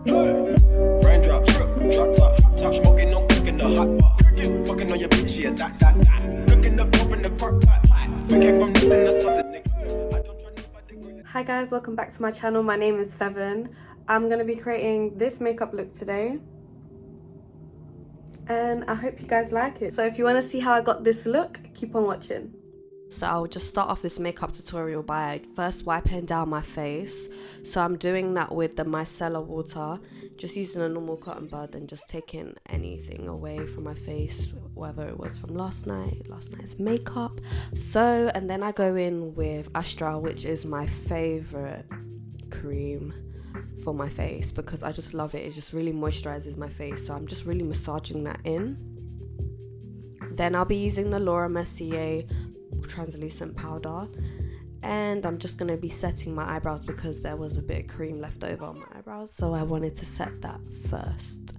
Raindrop, drip, drop top, top smoking, no cooking the hot pot. Fucking on your bitch, yeah, that. Looking up, open the crock pot. We came from nothing to something, nigga. I don't try nobody. Hi guys, welcome back to my channel. My name is Fevin. I'm going to be creating this makeup look today. And I hope you guys like it. So if you want to see how I got this look, keep on watching. So I'll just start off this makeup tutorial by first wiping down my face. So I'm doing that with the micellar water, just using a normal cotton bud and just taking anything away from my face, whether it was from last night's makeup. So, and then I go in with Astra, which is my favorite cream for my face because I just love it. It just really moisturizes my face, so I'm just really massaging that in. Then I'll be using the Laura Mercier translucent powder, and I'm just going to be setting my eyebrows because there was a bit of cream left over on my eyebrows, so I wanted to set that first.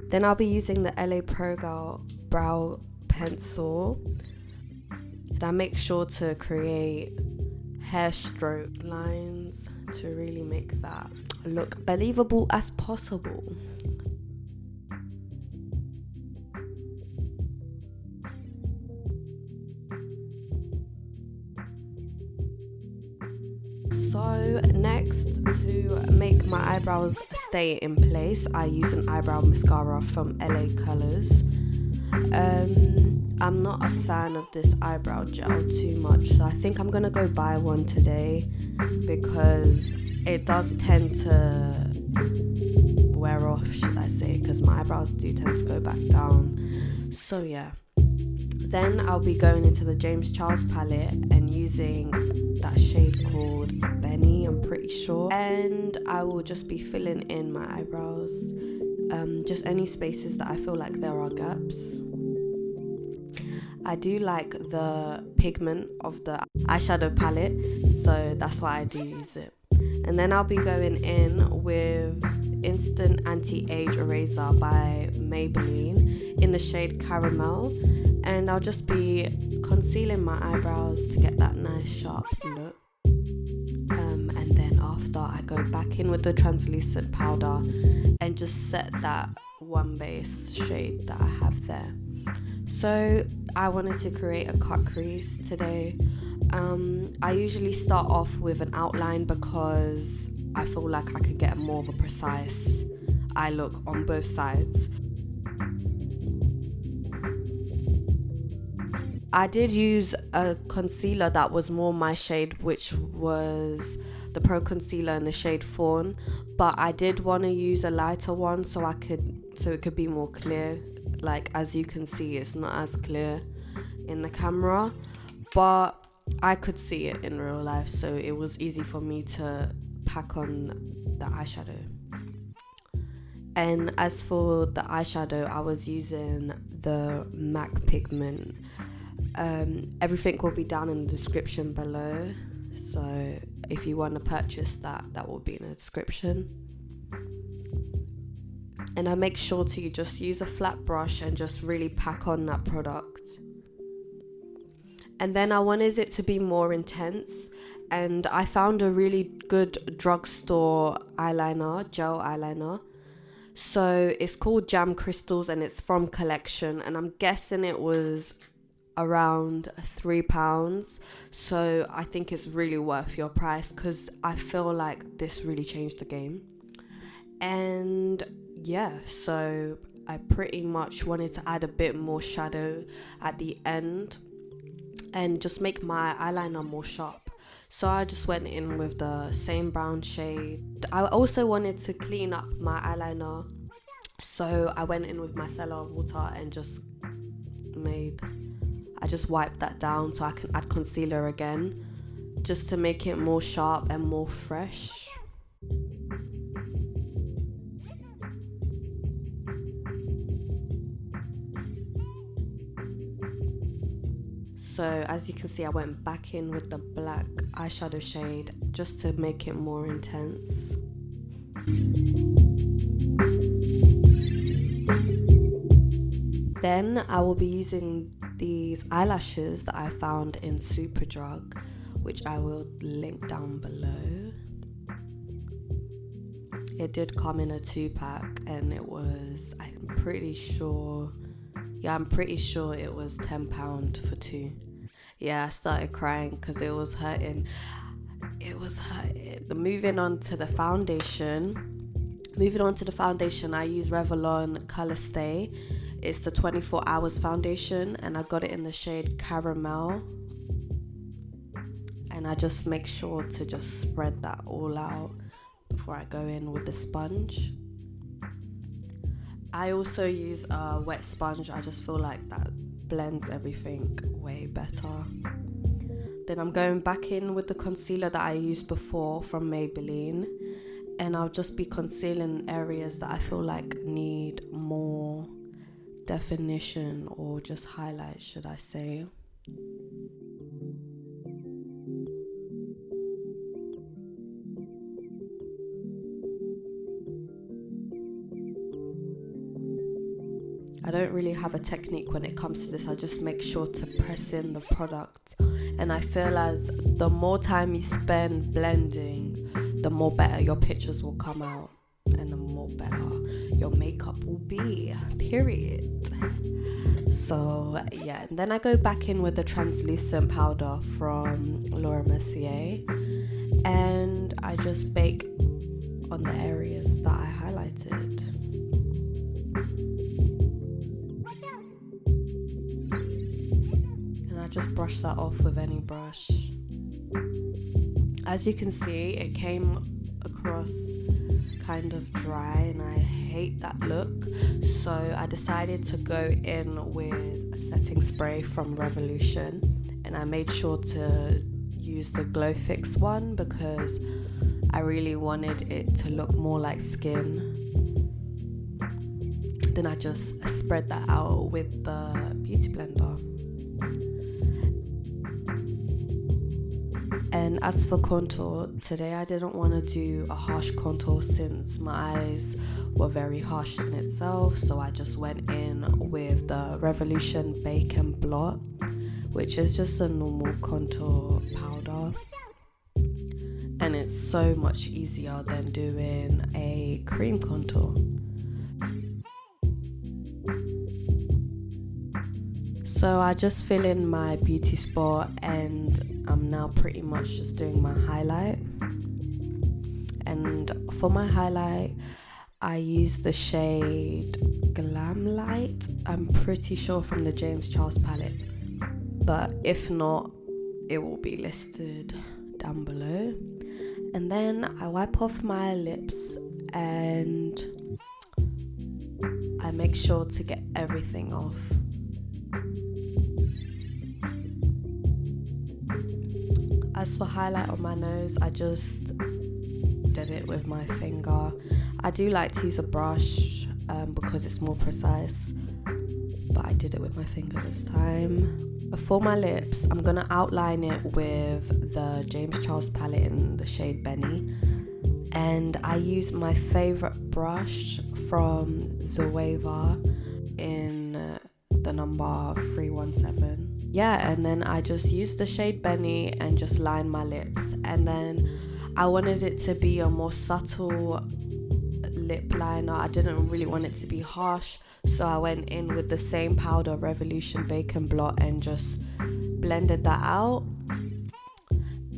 Then I'll be using the LA Pro Girl brow pencil, and I make sure to create hair stroke lines to really make that look believable as possible. So next, to make my eyebrows stay in place, I use an eyebrow mascara from LA Colors. I'm not a fan of this eyebrow gel too much, so I think I'm gonna go buy one today because it does tend to wear off, should I say, because my eyebrows do tend to go back down. So yeah. Then I'll be going into the James Charles palette and using that shade called Benny, I'm pretty sure. And I will just be filling in my eyebrows, just any spaces that I feel like there are gaps. I do like the pigment of the eyeshadow palette, so that's why I do use it. And then I'll be going in with Instant Anti-Age Eraser by Maybelline in the shade Caramel, and I'll just be concealing my eyebrows to get that nice sharp look. And then after, I go back in with the translucent powder and just set that one base shade that I have there. So I wanted to create a cut crease today. I usually start off with an outline because I feel like I could get more of a precise eye look on both sides. I did use a concealer that was more my shade, which was the Pro Concealer in the shade Fawn, but I did want to use a lighter one so it could be more clear. Like, as you can see, it's not as clear in the camera, but I could see it in real life, so it was easy for me to pack on the eyeshadow. And as for the eyeshadow, I was using the MAC pigment. Everything will be down in the description below, so if you want to purchase that will be in the description. And I make sure to just use a flat brush and just really pack on that product. And then I wanted it to be more intense, and I found a really good drugstore eyeliner, gel eyeliner. So it's called Jam Crystals and it's from Collection, and I'm guessing it was around £3. So I think it's really worth your price because I feel like this really changed the game. And yeah, so I pretty much wanted to add a bit more shadow at the end and just make my eyeliner more sharp. So I just went in with the same brown shade. I also wanted to clean up my eyeliner, so I went in with micellar water and just wiped that down so I can add concealer again, just to make it more sharp and more fresh. So as you can see, I went back in with the black eyeshadow shade just to make it more intense. Then I will be using these eyelashes that I found in Superdrug, which I will link down below. It did come in a 2-pack, and it was, I'm pretty sure it was £10 for 2. Yeah, I started crying because it was hurting. Moving on to the foundation, I use Revlon Color Stay. It's the 24 hours foundation, and I got it in the shade Caramel. And I just make sure to just spread that all out before I go in with the sponge. I also use a wet sponge. I just feel like that blends everything way better. Then I'm going back in with the concealer that I used before from Maybelline, and I'll just be concealing areas that I feel like need more definition, or just highlight, should I say. I don't really have a technique when it comes to this. I just make sure to press in the product, and I feel as the more time you spend blending, the more better your pictures will come out, and the more better your makeup will be, period. So yeah, and then I go back in with the translucent powder from Laura Mercier, and I just bake on the areas that I highlighted. Just brush that off with any brush. As you can see, it came across kind of dry, and I hate that look, so I decided to go in with a setting spray from Revolution, and I made sure to use the Glow Fix one because I really wanted it to look more like skin. Then I just spread that out with the beauty blender. And as for contour, today I didn't want to do a harsh contour since my eyes were very harsh in itself, so I just went in with the Revolution Bake and Blot, which is just a normal contour powder, and it's so much easier than doing a cream contour. So I just fill in my beauty spot, and I'm now pretty much just doing my highlight. And for my highlight, I use the shade Glam Light. I'm pretty sure from the James Charles palette, but if not, it will be listed down below. And then I wipe off my lips, and I make sure to get everything off. As for highlight on my nose, I just did it with my finger. I do like to use a brush because it's more precise, but I did it with my finger this time. For my lips, I'm gonna outline it with the James Charles palette in the shade Benny, and I use my favorite brush from Zoeva in the number 317. Yeah, and then I just used the shade Benny and just line my lips, and then I wanted it to be a more subtle lip liner. I didn't really want it to be harsh, so I went in with the same powder, Revolution Bake and Blot, and just blended that out.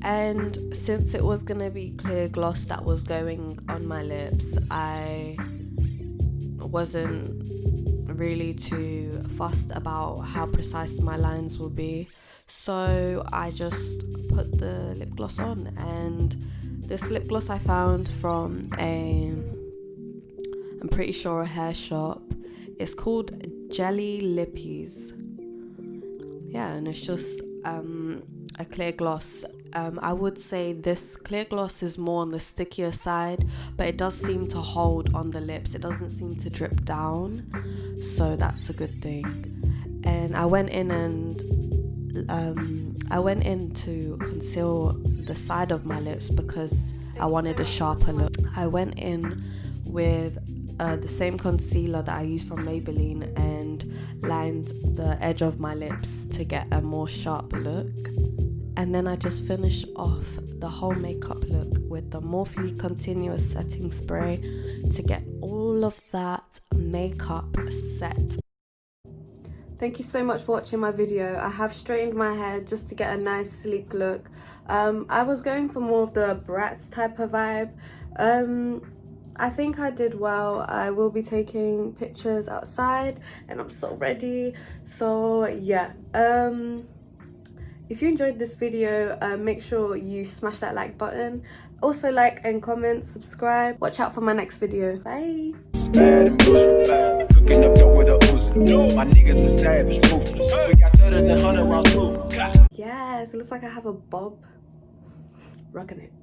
And since it was gonna be clear gloss that was going on my lips, I wasn't really too fussed about how precise my lines will be, so I just put the lip gloss on. And this lip gloss I found from I'm pretty sure a hair shop. It's called Jelly Lippies. Yeah, and it's just a clear gloss. I would say this clear gloss is more on the stickier side, but it does seem to hold on the lips. It doesn't seem to drip down, so that's a good thing. And I went in to conceal the side of my lips because I wanted a sharper look. I went in with the same concealer that I used from Maybelline and lined the edge of my lips to get a more sharp look. And then I just finish off the whole makeup look with the Morphe Continuous Setting Spray to get all of that makeup set. Thank you so much for watching my video. I have straightened my hair just to get a nice sleek look. I was going for more of the Bratz type of vibe. I think I did well. I will be taking pictures outside and I'm so ready. So yeah, if you enjoyed this video, make sure you smash that like button. Also like and comment, subscribe. Watch out for my next video. Bye. Cooking up dope with a Uzi. My niggas are savage, ruthless. We got 30 and 100 rounds too. Yes, it looks like I have a bob. Rocking it.